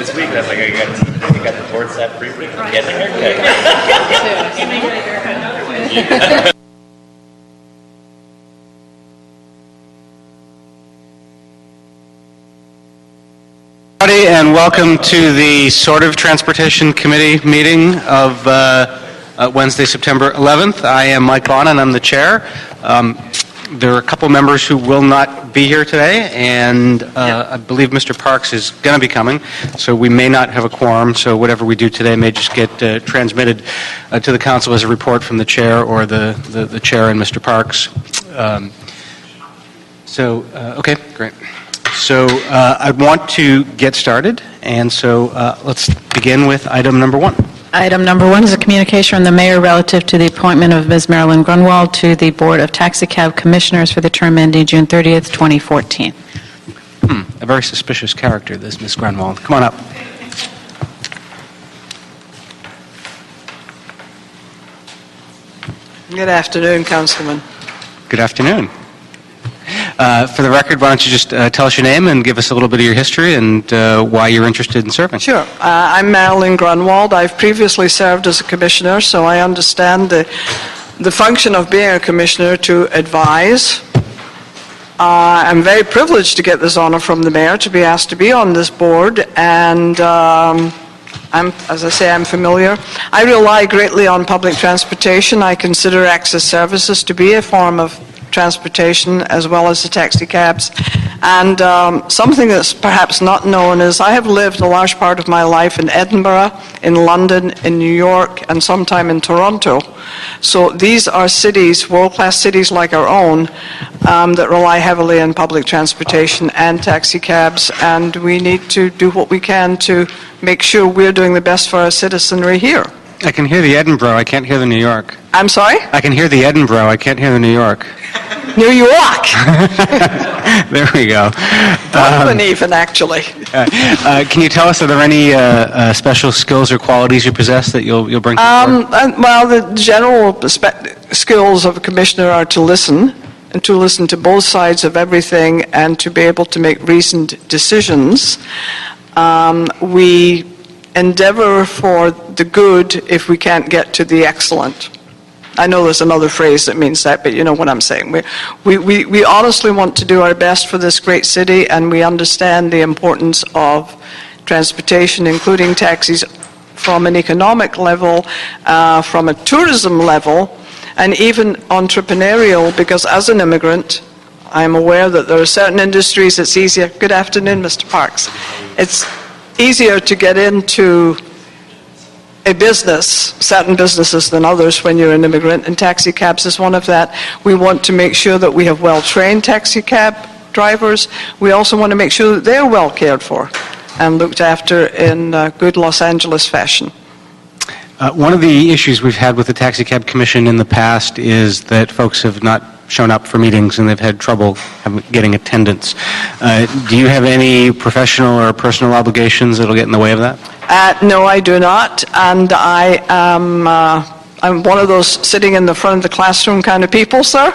this week. That's like I got the board set briefly. Get the haircut. And welcome to the Sort of Transportation Committee meeting of Wednesday, September 11th. I am Mike Vaughn, and I'm the chair. There are a couple members who will not be here today, and I believe Mr. Parks is going to be coming, so we may not have a quorum, so whatever we do today may just get transmitted to the council as a report from the chair or the chair and Mr. Parks. Okay, great. So I want to get started, and so let's begin with item number one. Item number one is a communication from the mayor relative to the appointment of Ms. Marilyn Grunwald to the Board of Taxicab Commissioners for the term ending June 30th, 2014. A very suspicious character, this Ms. Grunwald. Come on up. Good afternoon, Councilman. Good afternoon. For the record, why don't you just tell us your name and give us a little bit of your history and why you're interested in serving? Sure. I'm Marilyn Grunwald. I've previously served as a commissioner, so I understand the function of being a commissioner to advise. I'm very privileged to get this honor from the mayor to be asked to be on this board, and as I say, I'm familiar. I rely greatly on public transportation. I consider access services to be a form of transportation as well as the taxi cabs. And something that's perhaps not known is I have lived a large part of my life in Edinburgh, in London, in New York, and sometime in Toronto. So these are cities, world-class cities like our own, that rely heavily on public transportation and taxi cabs, and we need to do what we can to make sure we're doing the best for our citizenry here. I can hear the Edinburgh. I can't hear the New York. I'm sorry? I can hear the Edinburgh. I can't hear the New York. New York! There we go. Brooklyn even, actually. Can you tell us, are there any special skills or qualities you possess that you'll bring to the board? Well, the general skills of a commissioner are to listen, and to listen to both sides of everything, and to be able to make reasoned decisions. We endeavor for the good if we can't get to the excellent. I know there's another phrase that means that, but you know what I'm saying. We honestly want to do our best for this great city, and we understand the importance of transportation, including taxis, from an economic level, from a tourism level, and even entrepreneurial, because as an immigrant, I'm aware that there are certain industries it's easier. Good afternoon, Mr. Parks. It's easier to get into a business, certain businesses than others when you're an immigrant, and taxi cabs is one of that. We want to make sure that we have well-trained taxi cab drivers. We also want to make sure that they're well cared for and looked after in good Los Angeles fashion. One of the issues we've had with the Taxi Cab Commission in the past is that folks have not shown up for meetings and they've had trouble getting attendance. Do you have any professional or personal obligations that will get in the way of that? No, I do not, and I'm one of those sitting in the front of the classroom kind of people, sir.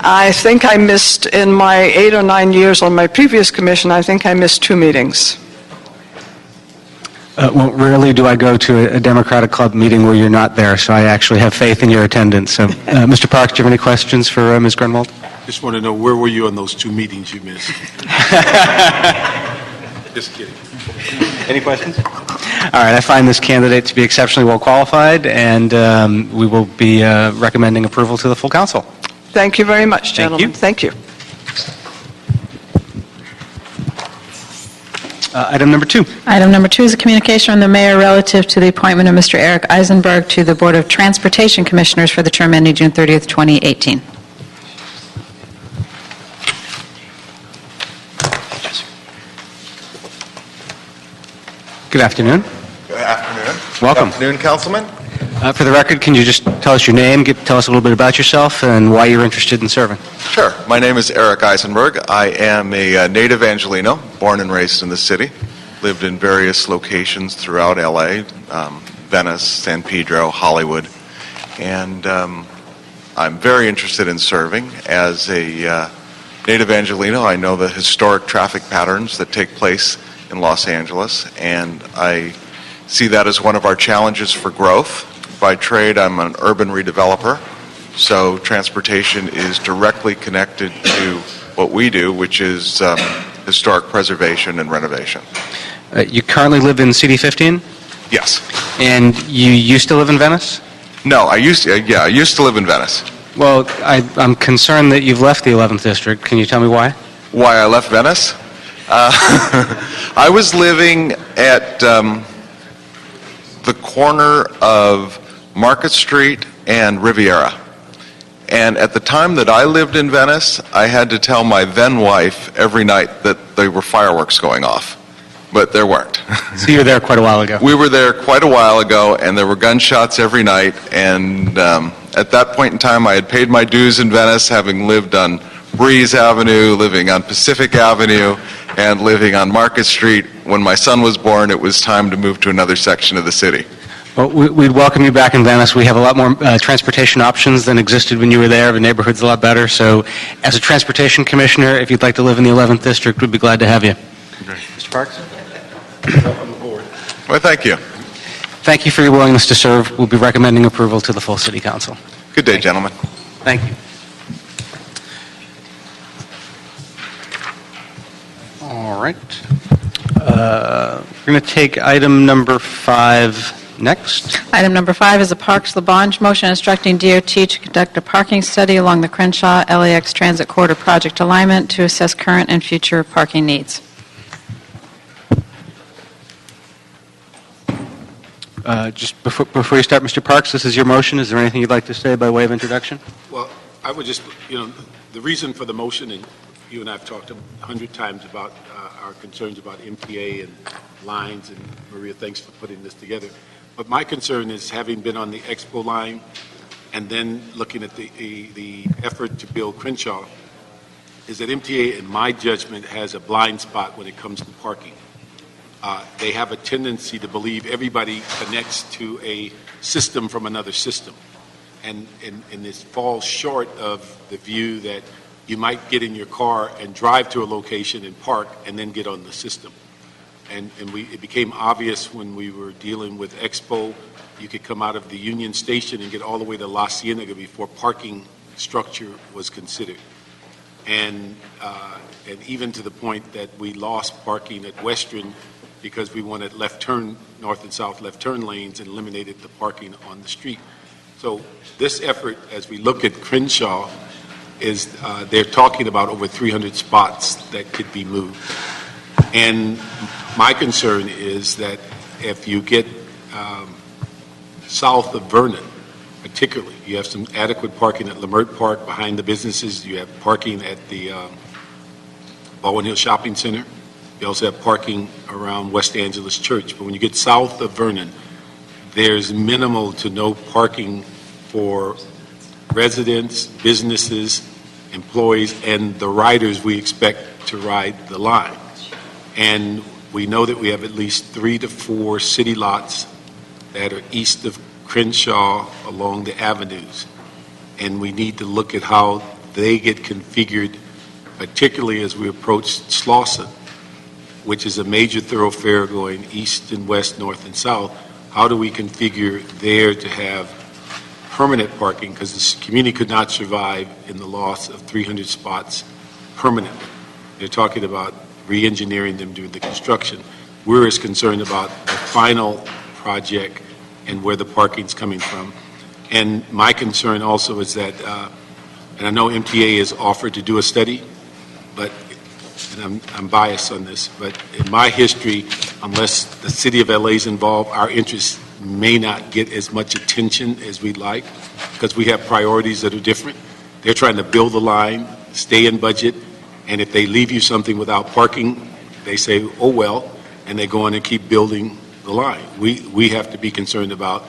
I think I missed, in my 8 or 9 years on my previous commission, I think I missed 2 meetings. Well, rarely do I go to a Democratic Club meeting where you're not there, so I actually have faith in your attendance. So, Mr. Parks, do you have any questions for Ms. Grunwald? Just want to know, where were you on those 2 meetings you missed? Just kidding. Any questions? All right, I find this candidate to be exceptionally well qualified, and we will be recommending approval to the full council. Thank you very much, gentlemen. Thank you. Thank you. Item number 2. Item number 2 is a communication from the mayor relative to the appointment of Mr. Eric Eisenberg to the Board of Transportation Commissioners for the term ending June 30th, 2018. Good afternoon. Good afternoon. Welcome. Good afternoon, Councilman. For the record, can you just tell us your name, tell us a little bit about yourself, and why you're interested in serving? Sure. My name is Eric Eisenberg. I am a native Angelino, born and raised in the city. Lived in various locations throughout L.A., Venice, San Pedro, Hollywood. And I'm very interested in serving. As a native Angelino, I know the historic traffic patterns that take place in Los Angeles, and I see that as one of our challenges for growth. By trade, I'm an urban redeveloper, so transportation is directly connected to what we do, which is historic preservation and renovation. You currently live in CD15, Yes. and you used to live in Venice? No, I used to live in Venice. Well, I'm concerned that you've left the 11th District. Can you tell me why? Why I left Venice? I was living at the corner of Market Street and Riviera. And at the time that I lived in Venice, I had to tell my then wife every night that there were fireworks going off. But there weren't. So you were there quite a while ago. We were there quite a while ago, and there were gunshots every night. And at that point in time, I had paid my dues in Venice, having lived on Breeze Avenue, living on Pacific Avenue, and living on Market Street. When my son was born, it was time to move to another section of the city. Well, we'd welcome you back in Venice. We have a lot more transportation options than existed when you were there. The neighborhood's a lot better. So as a transportation commissioner, if you'd like to live in the 11th District, we'd be glad to have you. Mr. Parks? Well, thank you. Thank you for your willingness to serve. We'll be recommending approval to the full City Council. Good day, gentlemen. Thank you. All right. We're going to take item number 5 next. Item number 5 is a Parks Labange motion instructing DOT to conduct a parking study along the Crenshaw LAX Transit Corridor project alignment to assess current and future parking needs. Just before you start, Mr. Parks, this is your motion. Is there anything you'd like to say by way of introduction? Well, I would just, the reason for the motion, and you and I have talked 100 times about our concerns about MTA and lines, and Maria, thanks for putting this together. But my concern is, having been on the Expo line and then looking at the effort to build Crenshaw, is that MTA, in my judgment, has a blind spot when it comes to parking. They have a tendency to believe everybody connects to a system from another system. And this falls short of the view that you might get in your car and drive to a location and park and then get on the system. And it became obvious when we were dealing with Expo. You could come out of the Union Station and get all the way to La Cienega before parking structure was considered. And even to the point that we lost parking at Western because we wanted left turn, north and south left turn lanes, and eliminated the parking on the street. So this effort, as we look at Crenshaw, is they're talking about over 300 spots that could be moved. And my concern is that if you get south of Vernon, particularly, you have some adequate parking at Lamert Park behind the businesses. You have parking at the Baldwin Hill Shopping Center. You also have parking around West Angeles Church. But when you get south of Vernon, there's minimal to no parking for residents, businesses, employees, and the riders we expect to ride the line. And we know that we have at least 3 to 4 city lots that are east of Crenshaw along the avenues. And we need to look at how they get configured, particularly as we approach Slauson, which is a major thoroughfare going east and west, north and south. How do we configure there to have permanent parking? Because this community could not survive in the loss of 300 spots permanently. They're talking about re-engineering them during the construction. We're as concerned about the final project and where the parking's coming from. And my concern also is that, and I know MTA has offered to do a study, but, and I'm biased on this, but in my history, unless the city of LA is involved, our interests may not get as much attention as we'd like, because we have priorities that are different. They're trying to build the line, stay in budget, and if they leave you something without parking, they say, oh well, and they go on and keep building the line. We have to be concerned about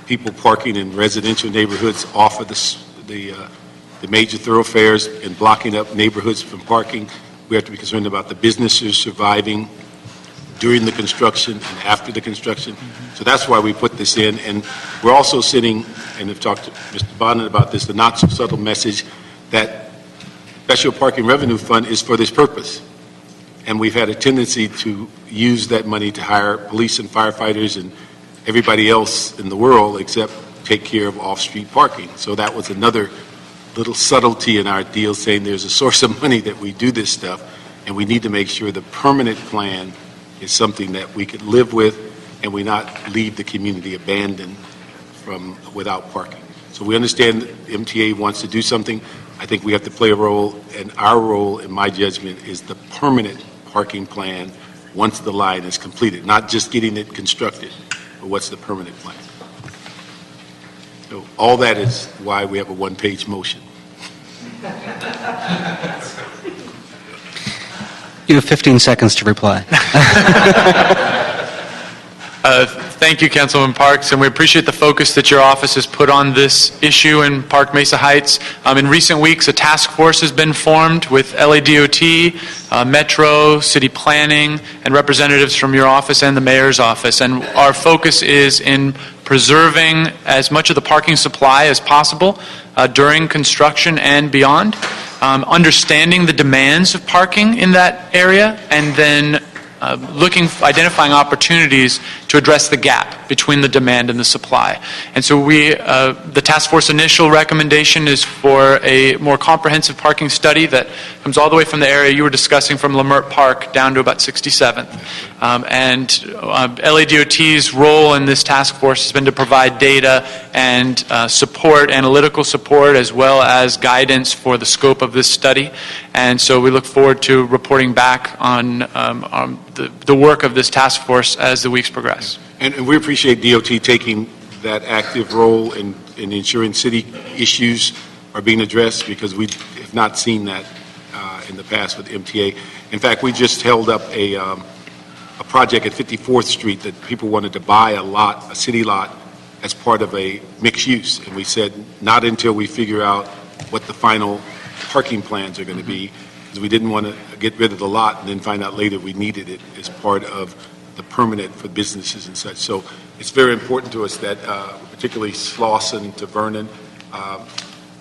people parking in residential neighborhoods off of the major thoroughfares and blocking up neighborhoods from parking. We have to be concerned about the businesses surviving during the construction and after the construction. So that's why we put this in. And we're also sitting, and I've talked to Mr. Bonnet about this, the not so subtle message that Special Parking Revenue Fund is for this purpose. And we've had a tendency to use that money to hire police and firefighters and everybody else in the world except take care of off-street parking. So that was another little subtlety in our deal, saying there's a source of money that we do this stuff, and we need to make sure the permanent plan is something that we could live with and we not leave the community abandoned without parking. So we understand that MTA wants to do something. I think we have to play a role, and our role, in my judgment, is the permanent parking plan once the line is completed, not just getting it constructed, but what's the permanent plan. So all that is why we have a one-page motion. You have 15 seconds to reply. Thank you, Councilman Parks, and we appreciate the focus that your office has put on this issue in Park Mesa Heights. In recent weeks, a task force has been formed with LADOT, Metro, City Planning, and representatives from your office and the Mayor's office. And our focus is in preserving as much of the parking supply as possible during construction and beyond, understanding the demands of parking in that area, and then identifying opportunities to address the gap between the demand and the supply. And so the task force initial recommendation is for a more comprehensive parking study that comes all the way from the area you were discussing from Lemert Park down to about 67th. And LADOT's role in this task force has been to provide data and support, analytical support, as well as guidance for the scope of this study. And so we look forward to reporting back on the work of this task force as the weeks progress. And we appreciate DOT taking that active role in ensuring city issues are being addressed, because we have not seen that in the past with MTA. In fact, we just held up a project at 54th Street that people wanted to buy a city lot, as part of a mixed use. And we said, not until we figure out what the final parking plans are going to be, because we didn't want to get rid of the lot and then find out later we needed it as part of the permanent for businesses and such. So it's very important to us that, particularly Slauson to Vernon,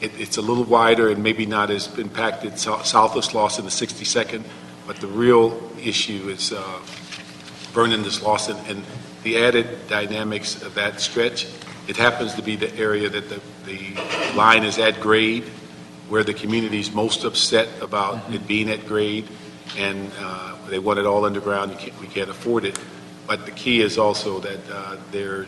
it's a little wider and maybe not as impacted south of Slauson to 62nd, but the real issue is Vernon to Slauson, and the added dynamics of that stretch. It happens to be the area that the line is at grade, where the community is most upset about it being at grade, and they want it all underground. We can't afford it. But the key is also that there are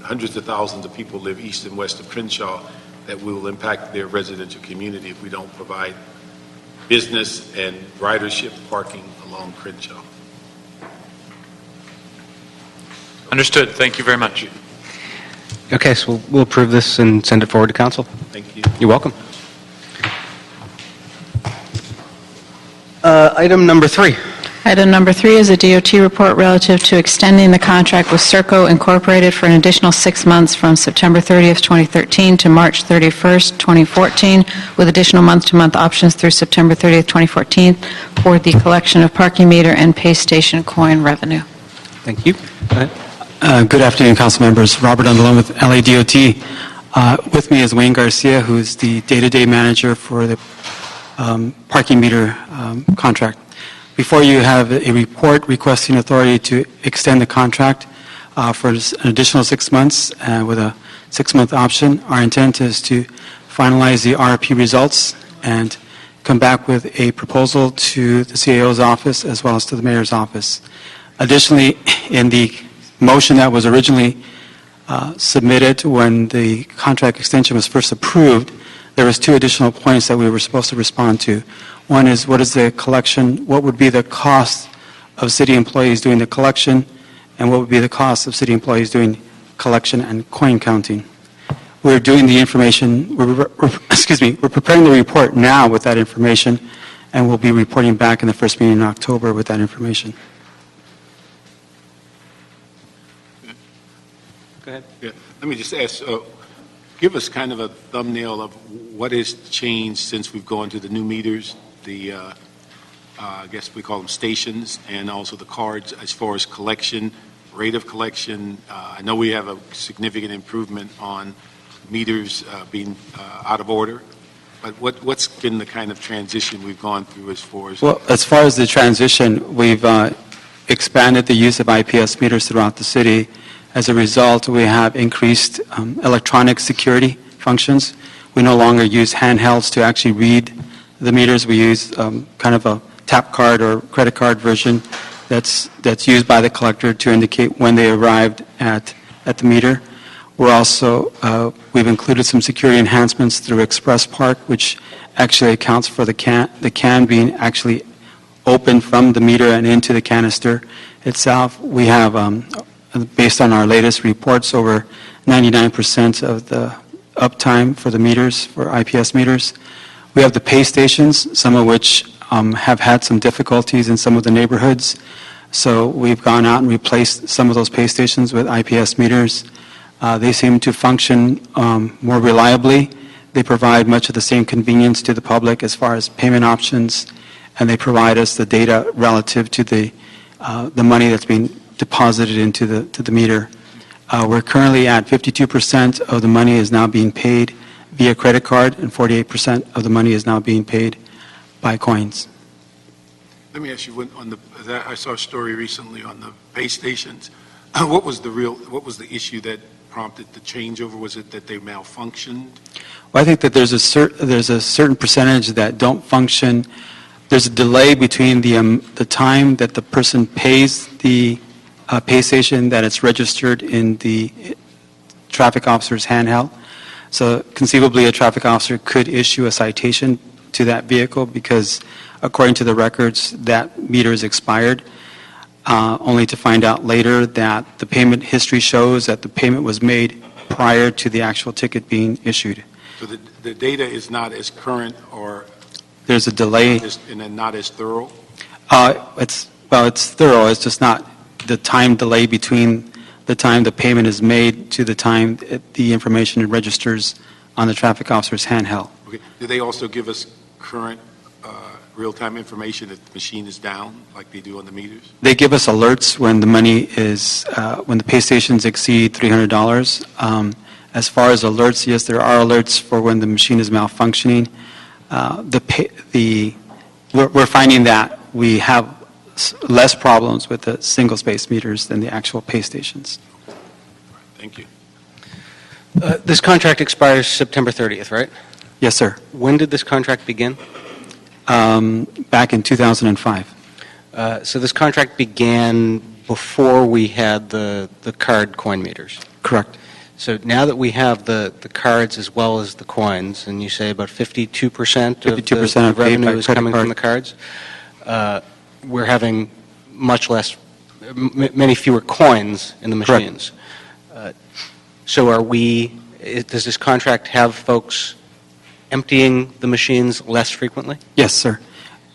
hundreds of thousands of people live east and west of Crenshaw that will impact their residential community if we don't provide business and ridership parking along Crenshaw. Understood. Thank you very much. Okay, so we'll approve this and send it forward to council. Thank you. You're welcome. Item number 3. Item number 3 is a DOT report relative to extending the contract with Circo Incorporated for an additional 6 months from September 30th, 2013 to March 31st, 2014, with additional month-to-month options through September 30th, 2014 for the collection of parking meter and pay station coin revenue. Thank you. Go ahead. Good afternoon, council members. Robert Underlone with LADOT. With me is Wayne Garcia, who is the day-to-day manager for the parking meter contract. Before you have a report requesting authority to extend the contract for an additional 6 months with a 6-month option. Our intent is to finalize the RFP results and come back with a proposal to the CAO's office as well as to the mayor's office. Additionally, in the motion that was originally submitted when the contract extension was first approved, there was 2 additional points that we were supposed to respond to. One is, what is the collection, what would be the cost of city employees doing the collection, and what would be the cost of city employees doing collection and coin counting. We're doing the information, we're preparing the report now with that information, and we'll be reporting back in the first meeting in October with that information. Go ahead. Yeah. Let me just ask, give us kind of a thumbnail of what has changed since we've gone to the new meters, the, I guess we call them stations, and also the cards as far as collection, rate of collection. I know we have a significant improvement on meters being out of order. But what's been the kind of transition we've gone through as far as? Well, as far as the transition, we've expanded the use of IPS meters throughout the city. As a result, we have increased electronic security functions. We no longer use handhelds to actually read the meters. We use kind of a tap card or credit card version that's used by the collector to indicate when they arrived at the meter. We're also, we've included some security enhancements through Express Park, which actually accounts for the can being actually opened from the meter and into the canister itself. We have, based on our latest reports, over 99% of the uptime for the meters, for IPS meters. We have the pay stations, some of which have had some difficulties in some of the neighborhoods. So we've gone out and replaced some of those pay stations with IPS meters. They seem to function more reliably. They provide much of the same convenience to the public as far as payment options, and they provide us the data relative to the money that's being deposited into the meter. We're currently at 52% of the money is now being paid via credit card, and 48% of the money is now being paid by coins. Let me ask you, I saw a story recently on the pay stations. What was the issue that prompted the changeover? Was it that they malfunctioned? Well, I think that there's a certain percentage that don't function. There's a delay between the time that the person pays the pay station that it's registered in the traffic officer's handheld. So conceivably, a traffic officer could issue a citation to that vehicle because, according to the records, that meter is expired, only to find out later that the payment history shows that the payment was made prior to the actual ticket being issued. So the data is not as current or There's a delay. and then not as thorough? It's thorough. It's just not the time delay between the time the payment is made to the time the information registers on the traffic officer's handheld. Okay. Do they also give us current real-time information if the machine is down, like they do on the meters? They give us alerts when the money is, when the pay stations exceed $300. As far as alerts, yes, there are alerts for when the machine is malfunctioning. We're finding that we have less problems with the single-space meters than the actual pay stations. Thank you. This contract expires September 30th, right? Yes, sir. When did this contract begin? Back in 2005. So this contract began before we had the card coin meters. Correct. So now that we have the cards as well as the coins, and you say about 52% of 52% the of paid revenue by is credit coming card. from the cards, we're having many fewer coins in the Correct. machines. So does this contract have folks emptying the machines less frequently? Yes, sir.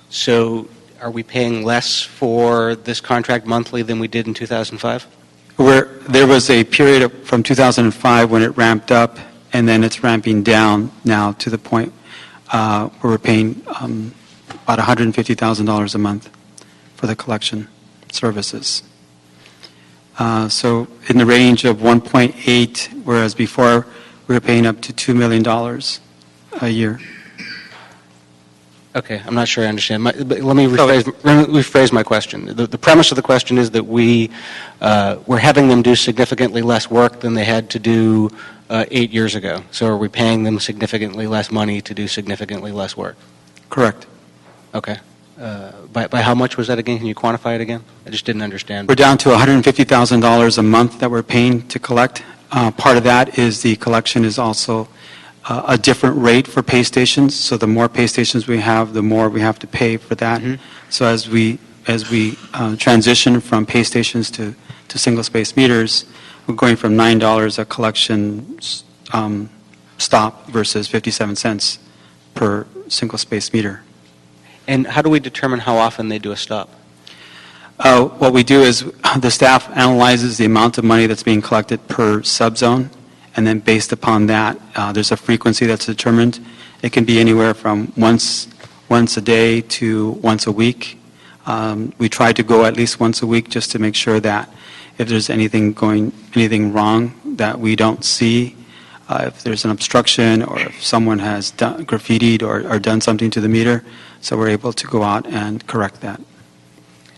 So are we paying less for this contract monthly than we did in 2005? There was a period from 2005 when it ramped up, and then it's ramping down now to the point where we're paying about $150,000 a month for the collection services. So in the range of 1.8, whereas before we were paying up to $2 million a year. Okay, I'm not sure I understand. But let me rephrase my question. The premise of the question is that we're having them do significantly less work than they had to do 8 years ago. So are we paying them significantly less money to do significantly less work? Correct. Okay. By how much was that again? Can you quantify it again? I just didn't understand. We're down to $150,000 a month that we're paying to collect. Part of that is the collection is also a different rate for pay stations. So the more pay stations we have, the more we have to pay for that. Mm-hmm. So as we transition from pay stations to single-space meters, we're going from $9 a collection stop versus 57 cents per single-space meter. And how do we determine how often they do a stop? What we do is the staff analyzes the amount of money that's being collected per subzone, and then based upon that, there's a frequency that's determined. It can be anywhere from once a day to once a week. We try to go at least once a week just to make sure that if there's anything wrong that we don't see. if there's an obstruction or if someone has graffitied or done something to the meter, so we're able to go out and correct that.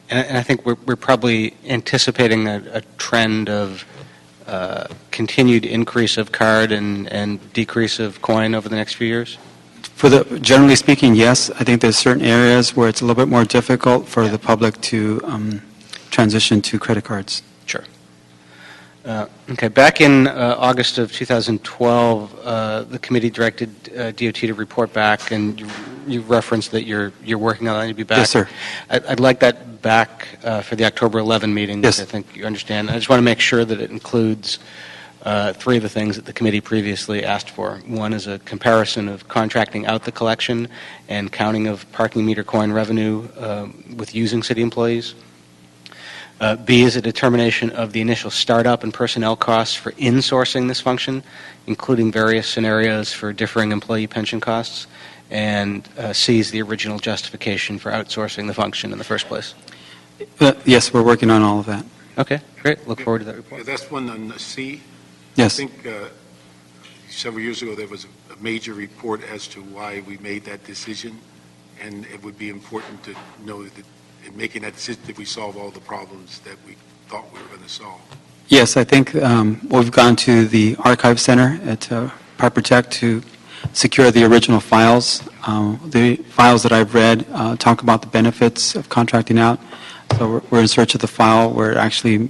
And I think we're probably anticipating a trend of continued increase of card and decrease of coin over the next few years? Generally speaking, yes. I think there's certain areas where it's a little bit more difficult for the public to transition to credit cards. Sure. Okay. Back in August of 2012, the committee directed DOT to report back, and you referenced that you're working on it to be back. Yes, sir. I'd like that back for the October 11 meeting. Yes. I think you understand. I just want to make sure that it includes three of the things that the committee previously asked for. One is a comparison of contracting out the collection and counting of parking meter coin revenue with using city employees. B is a determination of the initial startup and personnel costs for insourcing this function, including various scenarios for differing employee pension costs. And C is the original justification for outsourcing the function in the first place. Yes, we're working on all of that. Okay, great. Look forward to that report. That's one on C. Yes. I think several years ago there was a major report as to why we made that decision, and it would be important to know that in making that decision that we solve all the problems that we thought we were going to solve. Yes, I think we've gone to the Archive Center at Piper Tech to secure the original files. The files that I've read talk about the benefits of contracting out. So we're in search of the file where it actually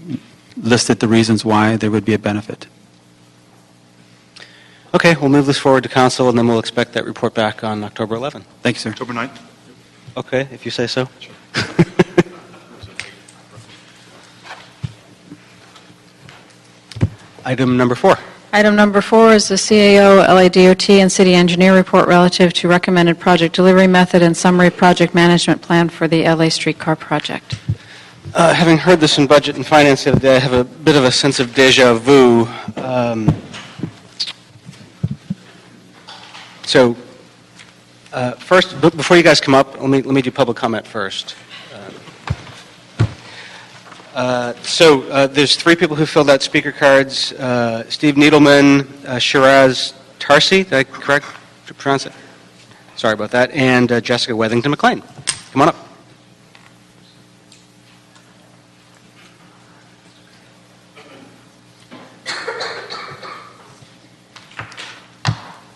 listed the reasons why there would be a benefit. Okay, we'll move this forward to council, and then we'll expect that report back on October 11. Thank you, sir. October 9th? Okay, if you say so. Item number 4. Item number 4 is the CAO, LADOT, and City Engineer report relative to recommended project delivery method and summary project management plan for the LA streetcar project. Having heard this in Budget and Finance the other day, I have a bit of a sense of deja vu. First, before you guys come up, let me do public comment first. There's 3 people who filled out speaker cards. Steve Needleman, Shiraz Tarsi, did I correct pronounce it? Sorry about that. And Jessica Wethington McLean. Come on up.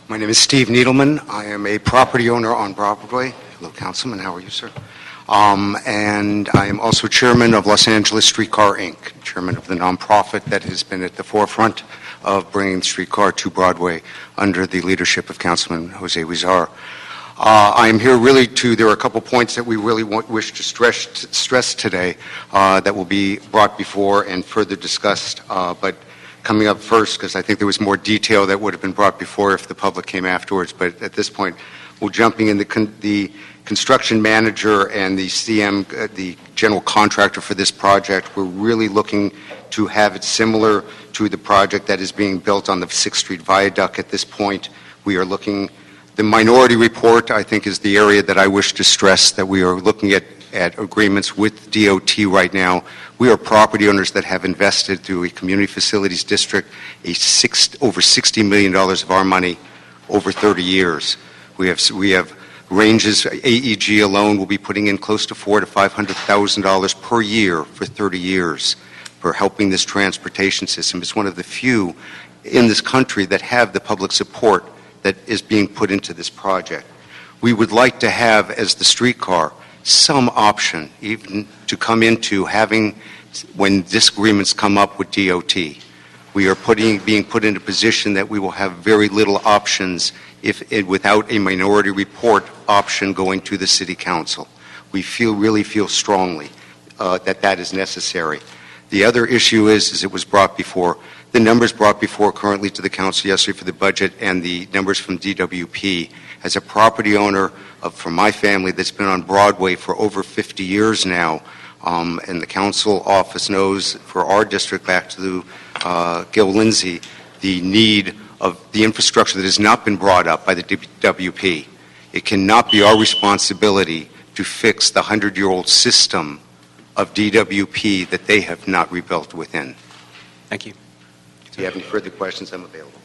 My name is Steve Needleman. I am a property owner on Broadway. Hello, Councilman. How are you, sir? And I am also chairman of Los Angeles Streetcar, Inc., chairman of the nonprofit that has been at the forefront of bringing the streetcar to Broadway under the leadership of Councilman Jose Huizar. I am here really there are a couple points that we really wish to stress today that will be brought before and further discussed, but coming up first, because I think there was more detail that would have been brought before if the public came afterwards, but at this point, we're jumping in the construction manager and the CM, the general contractor for this project. We're really looking to have it similar to the project that is being built on the 6th Street Viaduct at this point. We are looking, the minority report, I think, is the area that I wish to stress that we are looking at agreements with DOT right now. We are property owners that have invested through a community facilities district over $60 million of our money over 30 years. We have ranges. AEG alone will be putting in close to $400,000 to $500,000 per year for 30 years for helping this transportation system. It's one of the few in this country that have the public support that is being put into this project. We would like to have, as the streetcar, some option even to come into having, when disagreements come up with DOT. We are being put in a position that we will have very little options without a minority report option going to the City Council. We really feel strongly that is necessary. The other issue is it was brought before, the numbers brought before currently to the Council yesterday for the budget and the numbers from DWP. As a property owner for my family that's been on Broadway for over 50 years now, and the Council office knows for our district back to Gil Lindsay, the need of the infrastructure that has not been brought up by the DWP. It cannot be our responsibility to fix the 100-year-old system of DWP that they have not rebuilt within. Thank you. If you have any further questions, I'm available.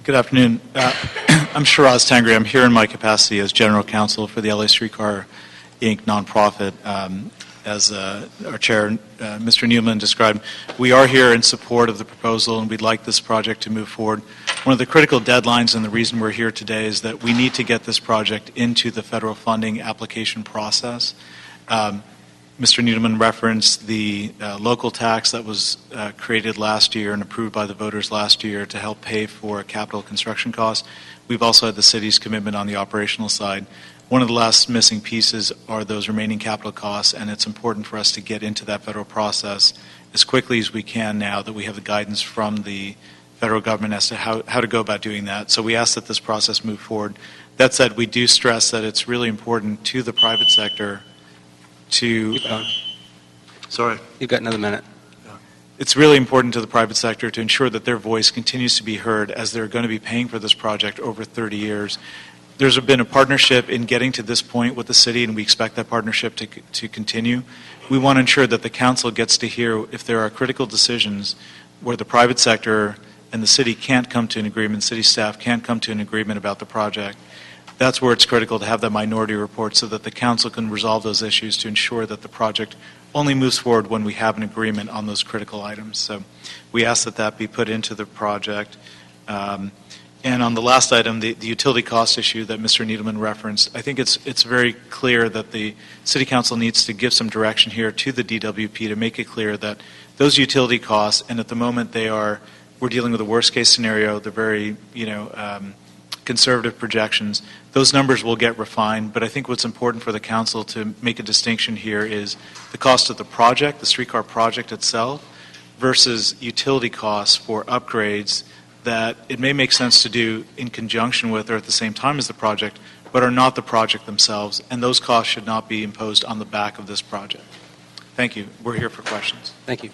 Good afternoon. I'm Shiraz Tangri. I'm here in my capacity as General Counsel for the LA Streetcar Inc. nonprofit. As our chair, Mr. Newman, described, we are here in support of the proposal, and we'd like this project to move forward. One of the critical deadlines and the reason we're here today is that we need to get this project into the federal funding application process. Mr. Newman referenced the local tax that was created last year and approved by the voters last year to help pay for capital construction costs. We've also had the city's commitment on the operational side. One of the last missing pieces are those remaining capital costs, and it's important for us to get into that federal process as quickly as we can now that we have the guidance from the federal government as to how to go about doing that. So we ask that this process move forward. That said, we do stress that it's really important to the private sector to... Sorry. You've got another minute. It's really important to the private sector to ensure that their voice continues to be heard as they're going to be paying for this project over 30 years. There's been a partnership in getting to this point with the city, and we expect that partnership to continue. We want to ensure that the council gets to hear if there are critical decisions where the private sector and the city can't come to an agreement, city staff can't come to an agreement about the project. That's where it's critical to have that minority report so that the council can resolve those issues to ensure that the project only moves forward when we have an agreement on those critical items. So we ask that that be put into the project. And on the last item, the utility cost issue that Mr. Needleman referenced, I think it's very clear that the City Council needs to give some direction here to the DWP to make it clear that those utility costs, and at the moment we're dealing with a worst-case scenario, the very conservative projections, those numbers will get refined, but I think what's important for the council to make a distinction here is the cost of the project, the streetcar project itself, versus utility costs for upgrades that it may make sense to do in conjunction with or at the same time as the project, but are not the project themselves, and those costs should not be imposed on the back of this project. Thank you. We're here for questions. Thank you.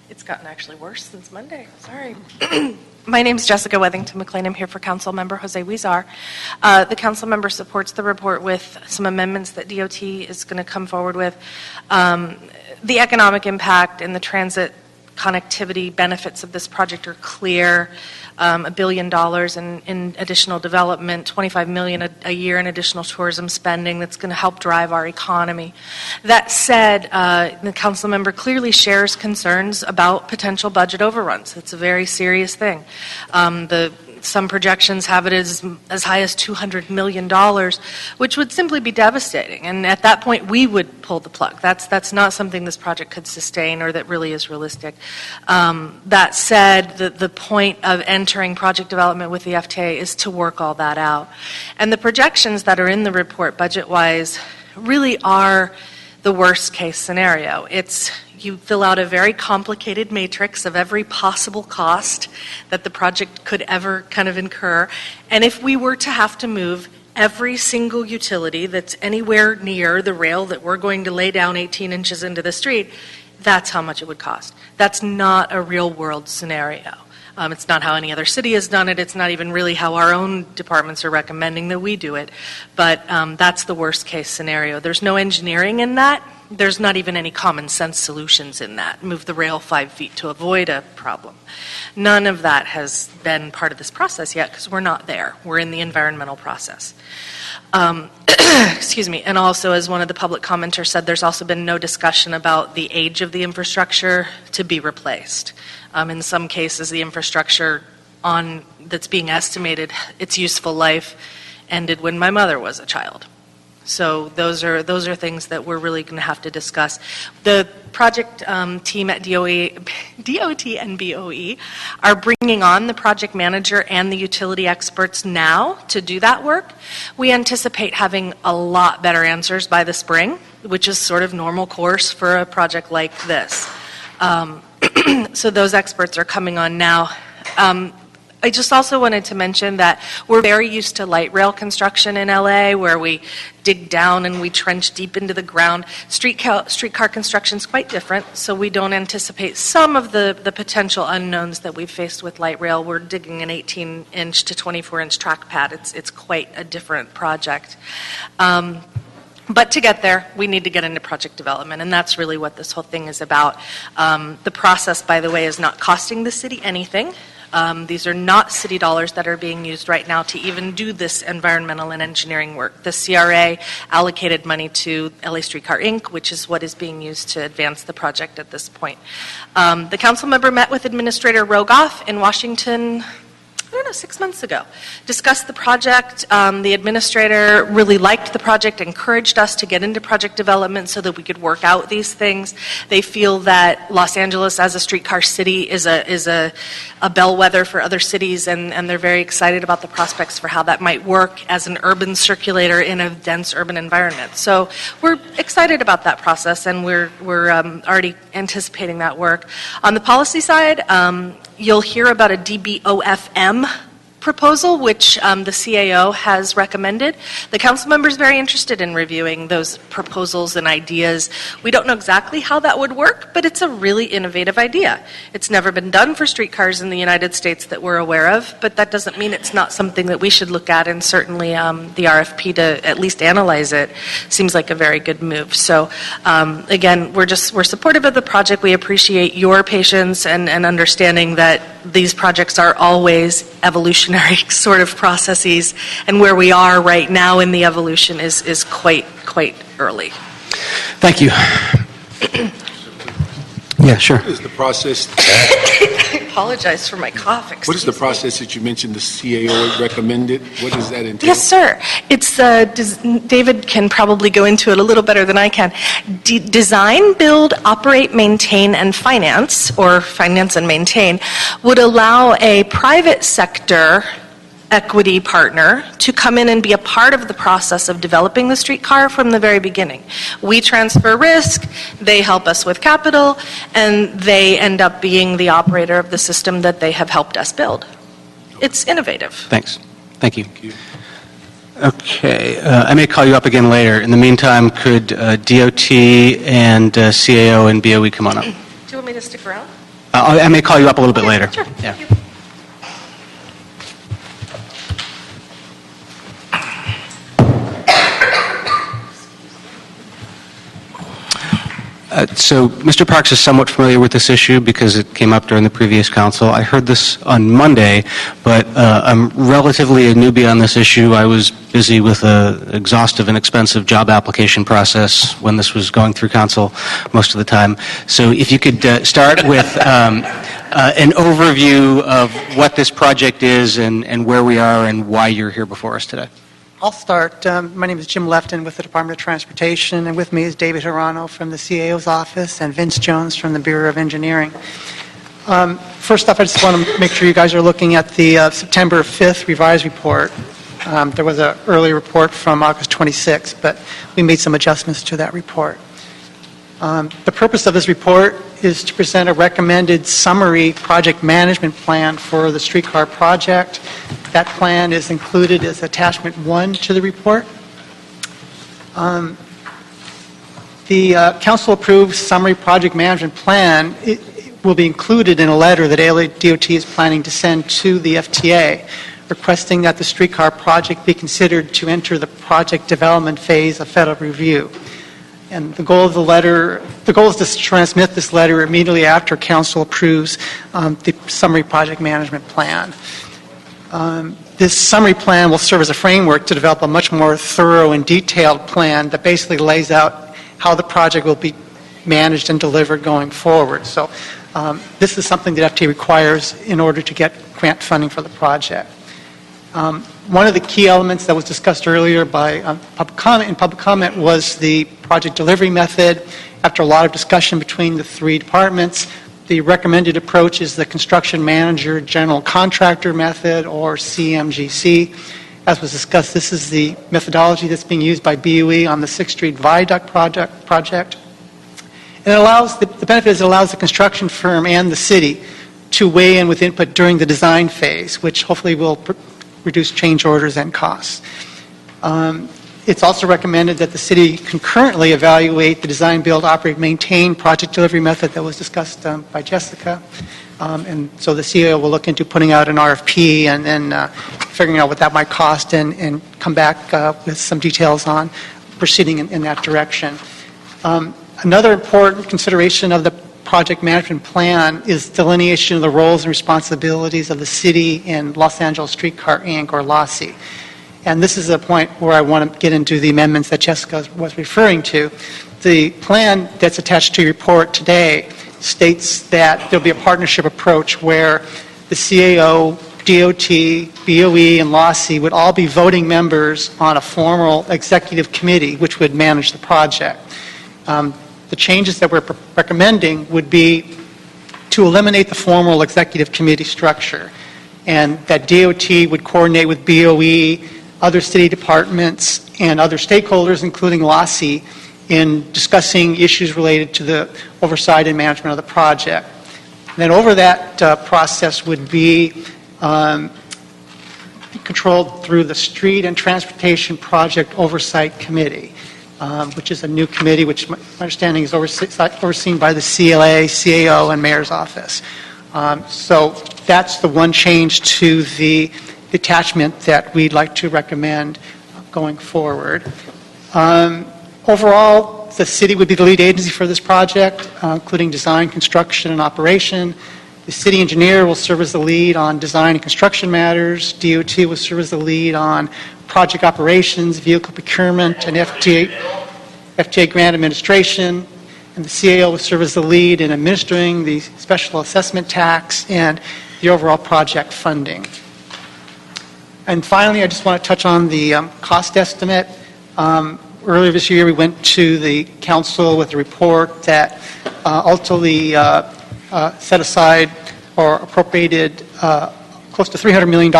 It's gotten actually worse since Monday. Sorry. My name is Jessica Wethington McLean. I'm here for Council Member Jose Huizar. The council member supports the report with some amendments that DOT is going to come forward with. The economic impact and the transit connectivity benefits of this project are clear. $1 billion in additional development, $25 million a year in additional tourism spending that's going to help drive our economy. That said, the council member clearly shares concerns about potential budget overruns. It's a very serious thing. Some projections have it as high as $200 million, which would simply be devastating. And at that point, we would pull the plug. That's not something this project could sustain or that really is realistic. That said, the point of entering project development with the FTA is to work all that out. And the projections that are in the report, budget-wise, really are the worst-case scenario. You fill out a very complicated matrix of every possible cost that the project could ever kind of incur. And if we were to have to move every single utility that's anywhere near the rail that we're going to lay down 18 inches into the street, that's how much it would cost. That's not a real-world scenario. It's not how any other city has done it. It's not even really how our own departments are recommending that we do it. But that's the worst-case scenario. There's no engineering in that. There's not even any common sense solutions in that. Move the rail 5 feet to avoid a problem. None of that has been part of this process yet because we're not there. We're in the environmental process. Excuse me. And also, as one of the public commenters said, there's also been no discussion about the age of the infrastructure to be replaced. In some cases, the infrastructure that's being estimated, its useful life ended when my mother was a child. So those are things that we're really going to have to discuss. The project team at DOT and BOE are bringing on the project manager and the utility experts now to do that work. We anticipate having a lot better answers by the spring, which is sort of normal course for a project like this. So those experts are coming on now. I just also wanted to mention that we're very used to light rail construction in LA, where we dig down and we trench deep into the ground. Streetcar construction is quite different, so we don't anticipate some of the potential unknowns that we've faced with light rail. We're digging an 18-inch to 24-inch track pad. It's quite a different project. But to get there, we need to get into project development, and that's really what this whole thing is about. The process, by the way, is not costing the city anything. These are not city dollars that are being used right now to even do this environmental and engineering work. The CRA allocated money to LA Streetcar Inc., which is what is being used to advance the project at this point. The council member met with Administrator Rogoff in Washington, 6 months ago, discussed the project. The administrator really liked the project, encouraged us to get into project development so that we could work out these things. They feel that Los Angeles as a streetcar city is a bellwether for other cities, and they're very excited about the prospects for how that might work as an urban circulator in a dense urban environment. So we're excited about that process, and we're already anticipating that work. On the policy side, you'll hear about a Dbofm proposal, which the CAO has recommended. The council member is very interested in reviewing those proposals and ideas. We don't know exactly how that would work, but it's a really innovative idea. It's never been done for streetcars in the United States that we're aware of, but that doesn't mean it's not something that we should look at, and certainly the RFP to at least analyze it seems like a very good move. So again, we're supportive of the project. We appreciate your patience and understanding that these projects are always evolutionary sort of processes, and where we are right now in the evolution is quite early. Thank you. Yeah, sure. What is the process? I apologize for my cough. What is the process that you mentioned the CAO recommended? What does that entail? Yes, sir. It's David can probably go into it a little better than I can. Design, build, operate, maintain, and finance, or finance and maintain, would allow a private sector equity partner to come in and be a part of the process of developing the streetcar from the very beginning. We transfer risk, they help us with capital, and they end up being the operator of the system that they have helped us build. It's innovative. Thanks. Thank you. Okay, I may call you up again later. In the meantime, could DOT and CAO and BOE come on up? Do you want me to stick around? I may call you up a little bit later. Sure. Yeah. Thank you. So Mr. Parks is somewhat familiar with this issue because it came up during the previous council. I heard this on Monday, but I'm relatively a newbie on this issue. I was busy with an exhaustive and expensive job application process when this was going through council most of the time. So if you could start with an overview of what this project is and where we are and why you're here before us today. I'll start. My name is Jim Lefton with the Department of Transportation, and with me is David Hirano from the CAO's office and Vince Jones from the Bureau of Engineering. First off, I just want to make sure you guys are looking at the September 5th revised report. There was an early report from August 26th, but we made some adjustments to that report. The purpose of this report is to present a recommended summary project management plan for the streetcar project. That plan is included as attachment 1 to the report. The council-approved summary project management plan will be included in a letter that LA DOT is planning to send to the FTA, requesting that the streetcar project be considered to enter the project development phase of federal review. And the goal of the letter, the goal is to transmit this letter immediately after council approves the summary project management plan. This summary plan will serve as a framework to develop a much more thorough and detailed plan that basically lays out how the project will be managed and delivered going forward. So this is something that FTA requires in order to get grant funding for the project. One of the key elements that was discussed earlier by public comment was the project delivery method. After a lot of discussion between the three departments, the recommended approach is the construction manager general contractor method, or CMGC. As was discussed, this is the methodology that's being used by BOE on the 6th Street Viaduct project. And it allows, the benefit is it allows the construction firm and the city to weigh in with input during the design phase, which hopefully will reduce change orders and costs. It's also recommended that the city concurrently evaluate the design, build, operate, maintain project delivery method that was discussed by Jessica. And so the CEO will look into putting out an RFP and then figuring out what that might cost and come back with some details on proceeding in that direction. Another important consideration of the project management plan is delineation of the roles and responsibilities of the city and Los Angeles Streetcar Inc., or LASI. And this is a point where I want to get into the amendments that Jessica was referring to. The plan that's attached to your report today states that there'll be a partnership approach where the CAO, DOT, BOE, and LASI would all be voting members on a formal executive committee which would manage the project. The changes that we're recommending would be to eliminate the formal executive committee structure, and that DOT would coordinate with BOE, other city departments, and other stakeholders, including LASI, in discussing issues related to the oversight and management of the project. And then over that process would be controlled through the Street and Transportation Project Oversight Committee, which is a new committee which my understanding is overseen by the CLA, CAO, and Mayor's Office. So that's the one change to the attachment that we'd like to recommend going forward. Overall, the city would be the lead agency for this project, including design, construction, and operation. The city engineer will serve as the lead on design and construction matters. DOT will serve as the lead on project operations, vehicle procurement, and FTA grant administration. And the CAO will serve as the lead in administering the special assessment tax and the overall project funding. And finally, I just want to touch on the cost estimate. Earlier this year, we went to the council with a report that ultimately set aside or appropriated close to $300 million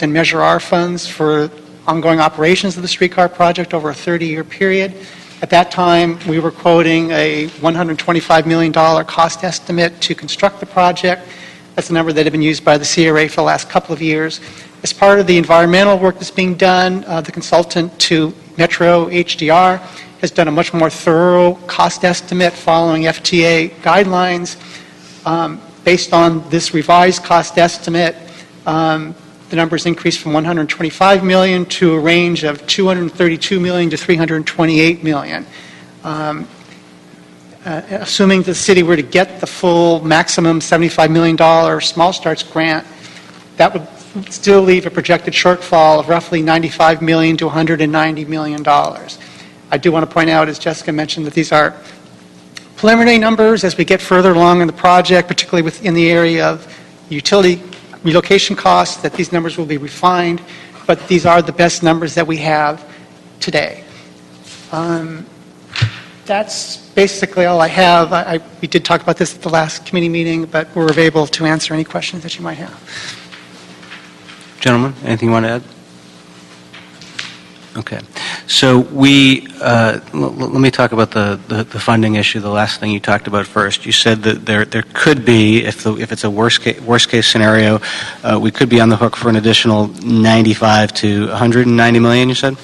in Measure R funds for ongoing operations of the streetcar project over a 30-year period. At that time, we were quoting a $125 million cost estimate to construct the project. That's the number that had been used by the CRA for the last couple of years. As part of the environmental work that's being done, the consultant to Metro HDR has done a much more thorough cost estimate following FTA guidelines. Based on this revised cost estimate, the numbers increased from $125 million to a range of $232 million to $328 million. Assuming the city were to get the full maximum $75 million small starts grant, that would still leave a projected shortfall of roughly $95 million to $190 million. I do want to point out, as Jessica mentioned, that these are preliminary numbers. As we get further along in the project, particularly within the area of utility relocation costs, that these numbers will be refined, but these are the best numbers that we have today. That's basically all I have. We did talk about this at the last committee meeting, but we're able to answer any questions that you might have. Gentlemen, anything you want to add? Okay. So let me talk about the funding issue, the last thing you talked about first. You said that there could be, if it's a worst case scenario, we could be on the hook for an additional 95 to 190 million, you said?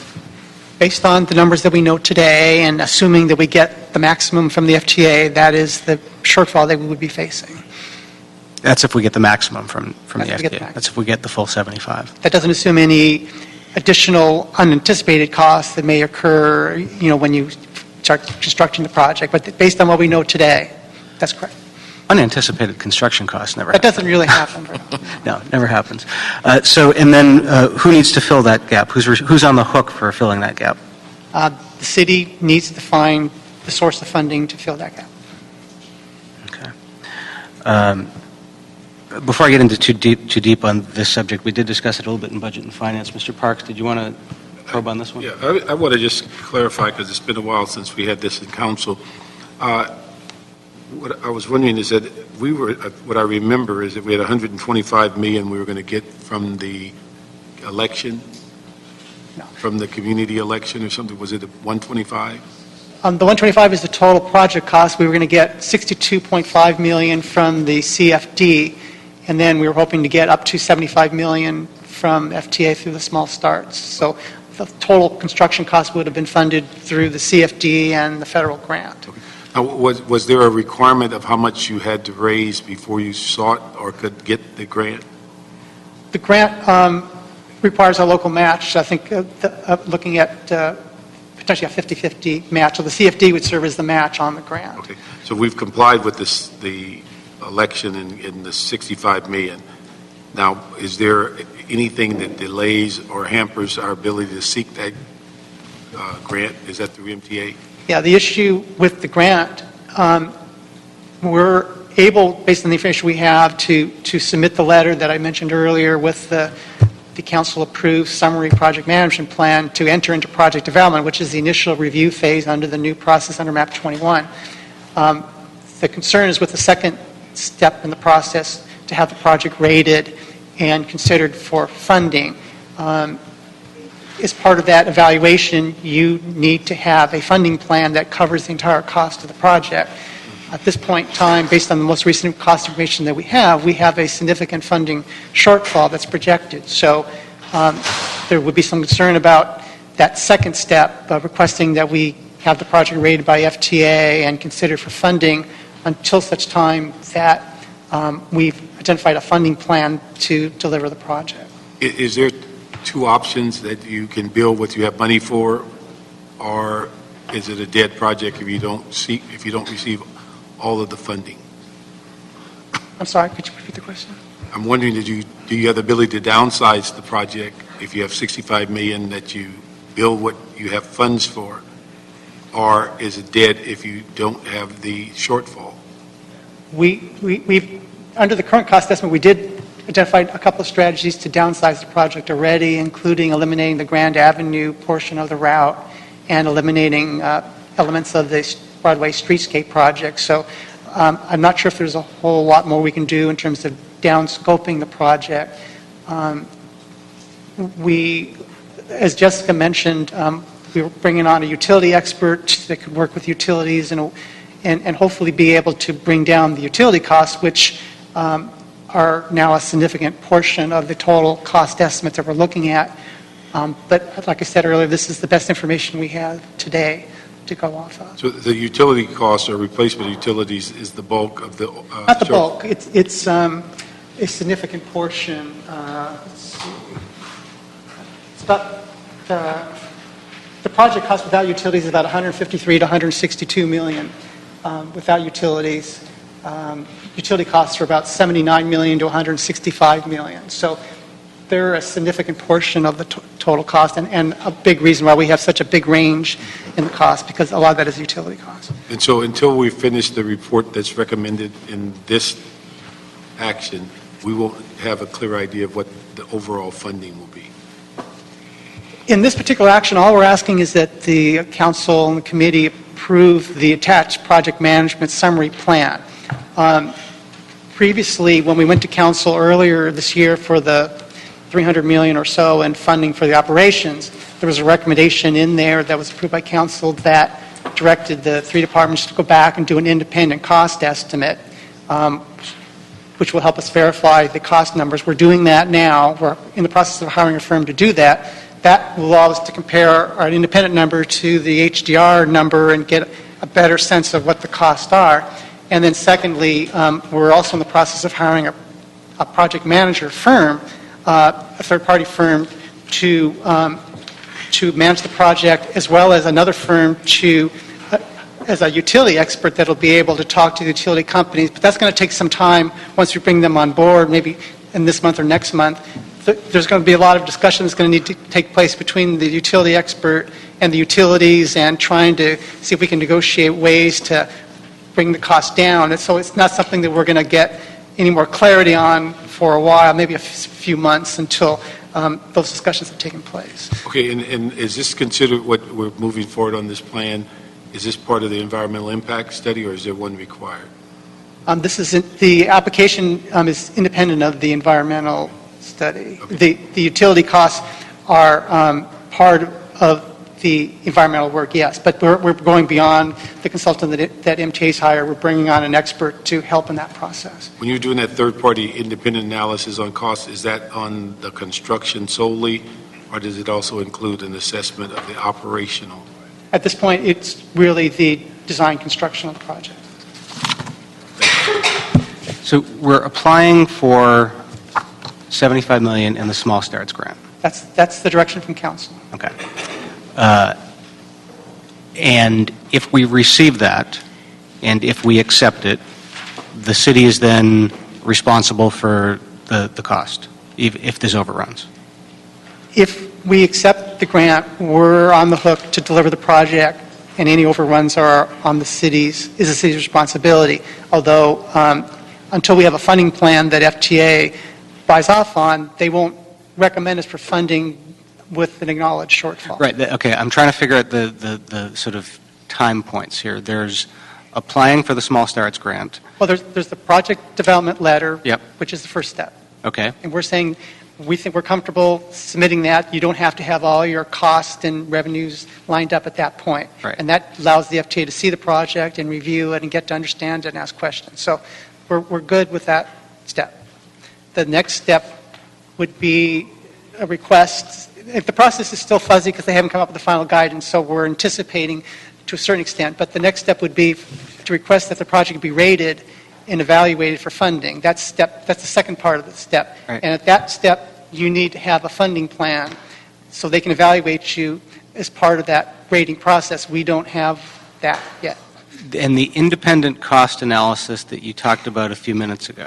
Based on the numbers that we know today and assuming that we get the maximum from the FTA, that is the shortfall that we would be facing. That's if we get the maximum from the FTA. That's if we get the full 75. That doesn't assume any additional unanticipated costs that may occur, when you start constructing the project. But based on what we know today, that's correct. Unanticipated construction costs never happen. That doesn't really happen. No, never happens. And then who needs to fill that gap? Who's on the hook for filling that gap? The city needs to find the source of funding to fill that gap. Okay. Before I get into too deep on this subject, we did discuss it a little bit in Budget and Finance. Mr. Parks, did you want to probe on this one? Yeah, I want to just clarify, because it's been a while since we had this in council. What I was wondering is that what I remember is that we had 125 million we were going to get from the election, from the community election or something. Was it 125? The 125 is the total project cost. We were going to get 62.5 million from the CFD, And then we were hoping to get up to $75 million from FTA through the small starts. So the total construction cost would have been funded through the CFD and the federal grant. Now, was there a requirement of how much you had to raise before you sought or could get the grant? The grant requires a local match. I think looking at potentially a 50-50 match. So the CFD would serve as the match on the grant. Okay, so we've complied with the election in the 65 million. Now, is there anything that delays or hampers our ability to seek that grant? Is that through MTA? Yeah, the issue with the grant, we're able, based on the information we have, to submit the letter that I mentioned earlier with the council-approved summary project management plan to enter into project development, which is the initial review phase under the new process under MAP 21. The concern is with the second step in the process to have the project rated and considered for funding. As part of that evaluation, you need to have a funding plan that covers the entire cost of the project. At this point in time, based on the most recent cost information that we have a significant funding shortfall that's projected. So there would be some concern about that second step of requesting that we have the project rated by FTA and considered for funding until such time that we've identified a funding plan to deliver the project. Is there two options that you can build what you have money for, or is it a dead project if you don't receive all of the funding? I'm sorry, could you repeat the question? I'm wondering, do you have the ability to downsize the project if you have 65 million that you build what you have funds for, or is it dead if you don't have the shortfall? We've under the current cost estimate, we did identify a couple of strategies to downsize the project already, including eliminating the Grand Avenue portion of the route and eliminating elements of the Broadway streetscape project. So I'm not sure if there's a whole lot more we can do in terms of downscoping the project. As Jessica mentioned, we were bringing on a utility expert that could work with utilities and hopefully be able to bring down the utility costs, which are now a significant portion of the total cost estimate that we're looking at. But like I said earlier, this is the best information we have today to go off of. So the utility costs or replacement utilities is the bulk of the... Not the bulk. It's a significant portion. Let's see. It's about... The project cost without utilities is about 153 to 162 million without utilities. Utility costs are about 79 million to 165 million. So they're a significant portion of the total cost and a big reason why we have such a big range in the cost, because a lot of that is utility costs. And so until we finish the report that's recommended in this action, we won't have a clear idea of what the overall funding will be. In this particular action, all we're asking is that the council and the committee approve the attached project management summary plan. Previously, when we went to council earlier this year for the 300 million or so in funding for the operations, there was a recommendation in there that was approved by council that directed the three departments to go back and do an independent cost estimate, which will help us verify the cost numbers. We're doing that now. We're in the process of hiring a firm to do that. That will allow us to compare our independent number to the HDR number and get a better sense of what the costs are. And then secondly, we're also in the process of hiring a project manager firm, a third-party firm to manage the project, as well as another firm as a utility expert that will be able to talk to the utility companies. But that's going to take some time once we bring them on board, maybe in this month or next month. There's going to be a lot of discussion that's going to need to take place between the utility expert and the utilities and trying to see if we can negotiate ways to bring the cost down. And so it's not something that we're going to get any more clarity on for a while, maybe a few months until those discussions have taken place. Okay, and is this considered what we're moving forward on this plan? Is this part of the environmental impact study, or is there one required? The application is independent of the environmental study. Okay. The utility costs are part of the environmental work, yes. But we're going beyond the consultant that MTA's hired. We're bringing on an expert to help in that process. When you're doing that third-party independent analysis on costs, is that on the construction solely, or does it also include an assessment of the operational? At this point, it's really the design construction of the project. So we're applying for $75 million in the Small Starts Grant. That's the direction from council. Okay. And if we receive that, and if we accept it, the city is then responsible for the cost, if there's overruns. If we accept the grant, we're on the hook to deliver the project, and any overruns are on the city's responsibility. Although, until we have a funding plan that FTA buys off on, they won't recommend us for funding with an acknowledged shortfall. Right. Okay. I'm trying to figure out the sort of time points here. There's applying for the Small Starts Grant. Well, there's the project development letter, Yep. which is the first step. Okay. And we're saying we think we're comfortable submitting that. You don't have to have all your costs and revenues lined up at that point. Right. And that allows the FTA to see the project and review it and get to understand it and ask questions. So we're good with that step. The next step would be a request. If the process is still fuzzy because they haven't come up with the final guidance, so we're anticipating to a certain extent. But the next step would be to request that the project be rated and evaluated for funding. That's the second part of the step. Right. And at that step, you need to have a funding plan so they can evaluate you as part of that rating process. We don't have that yet. And the independent cost analysis that you talked about a few minutes ago,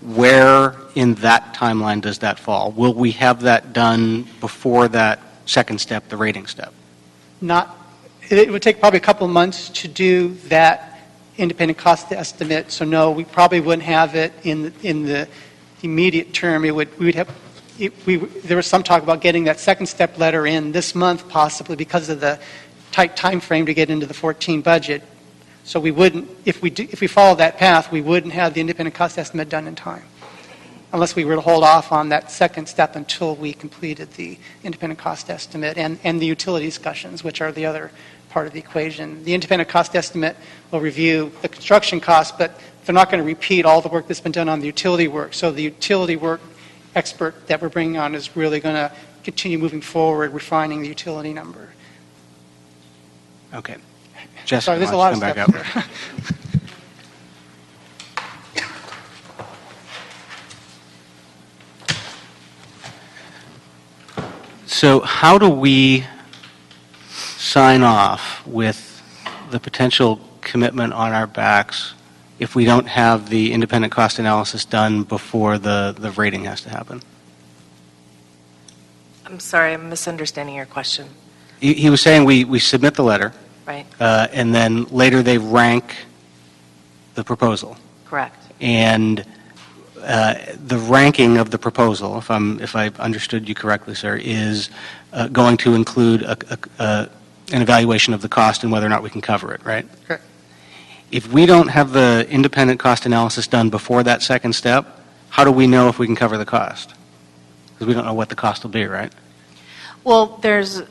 where in that timeline does that fall? Will we have that done before that second step, the rating step? It would take probably a couple of months to do that independent cost estimate. So no, we probably wouldn't have it in the immediate term. There was some talk about getting that second step letter in this month, possibly because of the tight time frame to get into the 14 budget. So we wouldn't, if we follow that path, we wouldn't have the independent cost estimate done in time, unless we were to hold off on that second step until we completed the independent cost estimate and the utility discussions, which are the other part of the equation. The independent cost estimate will review the construction costs, but they're not going to repeat all the work that's been done on the utility work. So the utility work expert that we're bringing on is really going to continue moving forward, refining the utility number. Okay. Jessica, Sorry, there's a why lot don't of you steps come back up. So how do we sign off with the potential commitment on our backs if we don't have the independent cost analysis done before the rating has to happen? I'm sorry, I'm misunderstanding your question. He was saying we submit the letter, Right, and then later they rank the proposal. correct. And the ranking of the proposal, if I understood you correctly, sir, is going to include an evaluation of the cost and whether or not we can cover it, right? Correct. If we don't have the independent cost analysis done before that second step, how do we know if we can cover the cost? Because we don't know what the cost will be, right? Well, this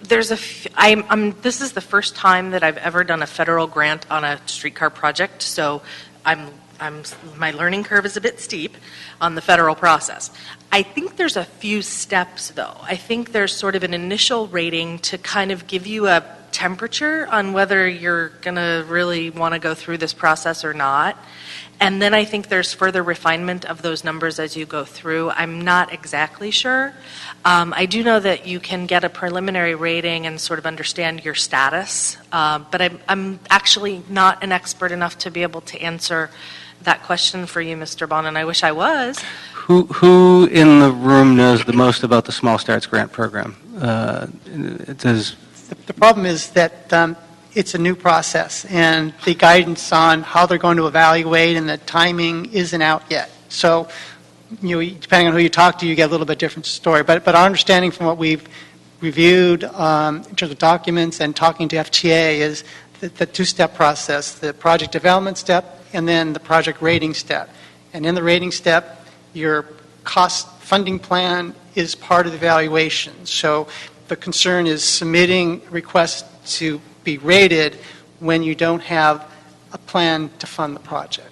is the first time that I've ever done a federal grant on a streetcar project, so my learning curve is a bit steep on the federal process. I think there's a few steps, though. I think there's sort of an initial rating to kind of give you a temperature on whether you're going to really want to go through this process or not. And then I think there's further refinement of those numbers as you go through. I'm not exactly sure. I do know that you can get a preliminary rating and sort of understand your status, but I'm actually not an expert enough to be able to answer that question for you, Mr. Bond, and I wish I was. Who in the room knows the most about the Small Starts Grant Program? The problem is that it's a new process, and the guidance on how they're going to evaluate and the timing isn't out yet. So, depending on who you talk to, you get a little bit different story. But our understanding from what we've reviewed in terms of documents and talking to FTA is that the two-step process, the project development step and then the project rating step. And in the rating step, your cost funding plan is part of the evaluation. So the concern is submitting requests to be rated when you don't have a plan to fund the project.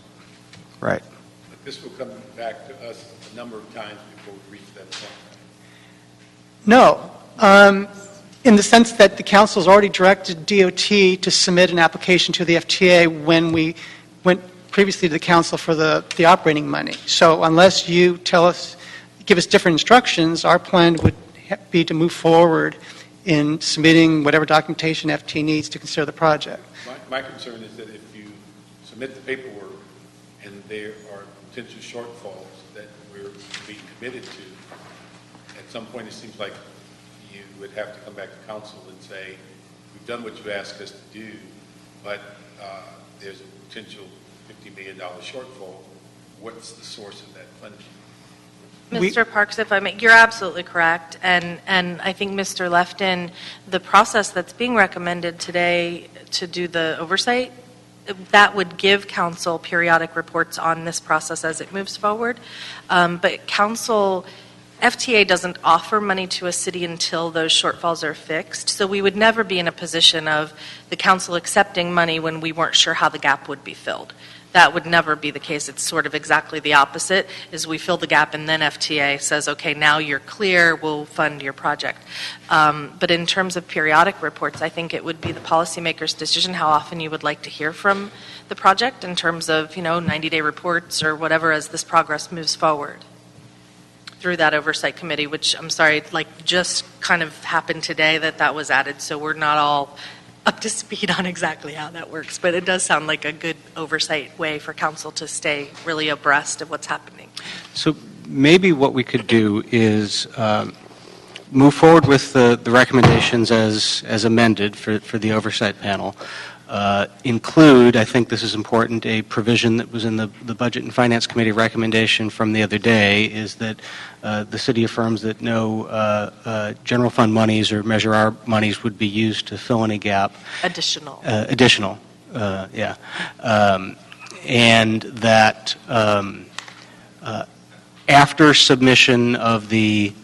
Right. But this will come back to us a number of times before we reach that point. No, in the sense that the council's already directed DOT to submit an application to the FTA when we went previously to the council for the operating money. So unless you tell us, give us different instructions, our plan would be to move forward in submitting whatever documentation FTA needs to consider the project. My concern is that if you submit the paperwork and there are potential shortfalls that we're being committed to, at some point it seems like you would have to come back to council and say, we've done what you asked us to do, but there's a potential $50 million shortfall. What's the source of that funding? Mr. Parks, if I may, you're absolutely correct, and I think Mr. Lefton, the process that's being recommended today to do the oversight, that would give council periodic reports on this process as it moves forward, but council, FTA doesn't offer money to a city until those shortfalls are fixed, so we would never be in a position of the council accepting money when we weren't sure how the gap would be filled. That would never be the case. It's sort of exactly the opposite, is we fill the gap and then FTA says, okay, now you're clear, we'll fund your project. But in terms of periodic reports, I think it would be the policymaker's decision how often you would like to hear from the project in terms of, 90-day reports or whatever as this progress moves forward through that oversight committee, which I'm sorry, just kind of happened today that was added, so we're not all up to speed on exactly how that works, but it does sound like a good oversight way for council to stay really abreast of what's happening. So maybe what we could do is move forward with the recommendations as amended for the oversight panel. Include, I think this is important, a provision that was in the Budget and Finance Committee recommendation from the other day, is that the city affirms that no general fund monies or Measure R monies would be used to fill any gap. Additional. Yeah. And that after submission of the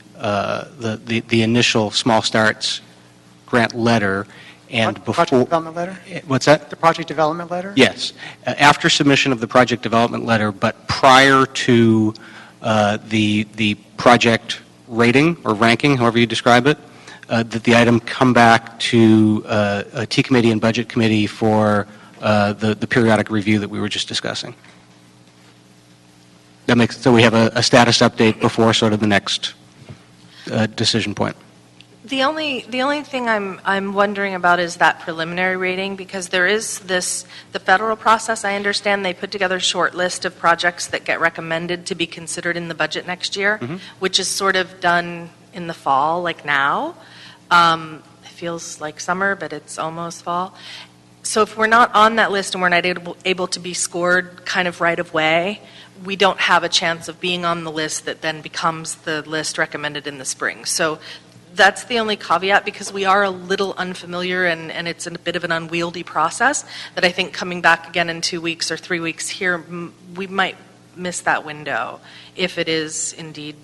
initial Small Starts grant letter, and before... Project development letter? What's that? The project development letter? Yes. After submission of the project development letter, but prior to the project rating or ranking, however you describe it, that the item come back to a T committee and budget committee for the periodic review that we were just discussing. That makes, so we have a status update before sort of the next decision point. The only thing I'm wondering about is that preliminary rating, because there is the federal process. I understand they put together a short list of projects that get recommended to be considered in the budget next year, which is sort of done in the fall, like now. It feels like summer, but it's almost fall. So if we're not on that list and we're not able to be scored kind of right away, we don't have a chance of being on the list that then becomes the list recommended in the spring. So that's the only caveat, because we are a little unfamiliar and it's a bit of an unwieldy process that I think coming back again in 2 weeks or 3 weeks here, we might miss that window if it is indeed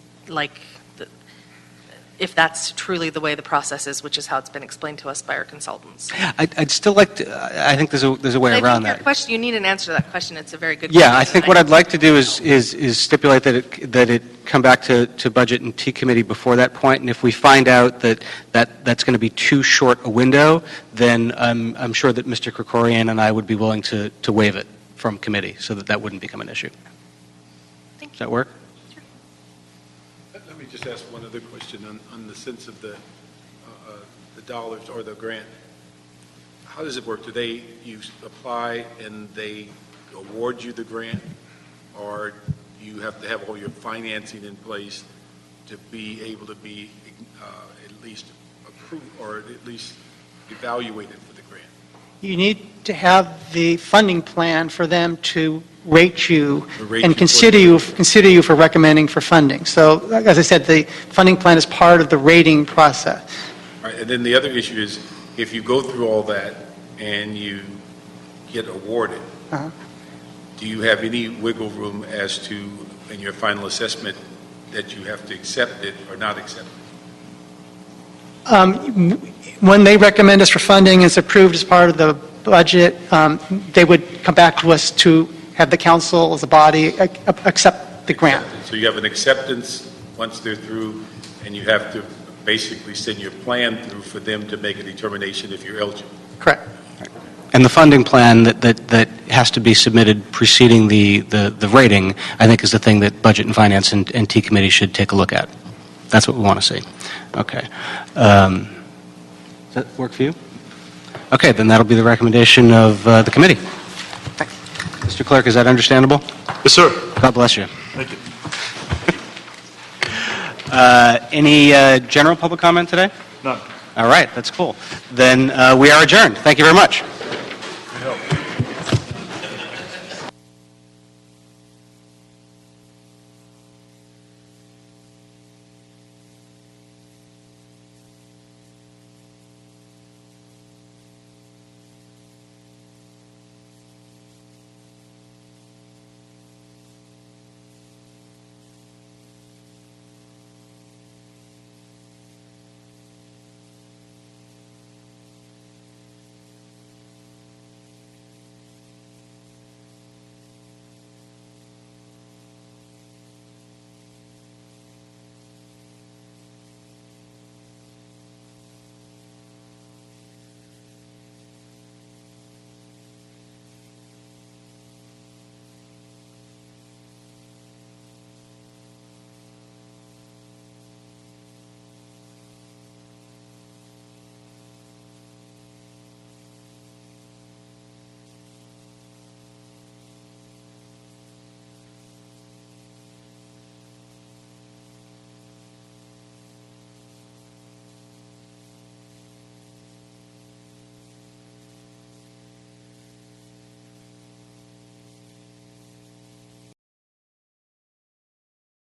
if that's truly the way the process is, which is how it's been explained to us by our consultants. I'd still like to, I think there's a way around that. You need an answer to that question. It's a very good Yeah, question. I think what I'd like to do is stipulate that it come back to budget and T committee before that point, and if we find out that's going to be too short a window, then I'm sure that Mr. Krikorian and I would be willing to waive it from committee so that wouldn't become an issue. Does that work? Let me just ask one other question on the sense of the dollars or the grant. How does it work? Do you apply and they award you the grant, or you have to have all your financing in place to be able to be at least approved or at least evaluated for the grant? You need to have the funding plan for them to rate you and consider you for recommending for funding. So, as I said, the funding plan is part of the rating process. All right, and then the other issue is, if you go through all that and you get awarded, do you have any wiggle room as to, in your final assessment, that you have to accept it or not accept it? When they recommend us for funding, it's approved as part of the budget, they would come back to us to have the council as a body accept the grant. So you have an acceptance once they're through, and you have to basically send your plan through for them to make a determination if you're eligible. Correct. And the funding plan that has to be submitted preceding the rating, I think, is the thing that Budget and Finance and T Committee should take a look at. That's what we want to see. Okay. Does that work for you? Okay, then that'll be the recommendation of the committee. Mr. Clerk, is that understandable? Yes, sir. God bless you. Thank you. Any general public comment today? None. All right, that's cool. Then we are adjourned. Thank you very much.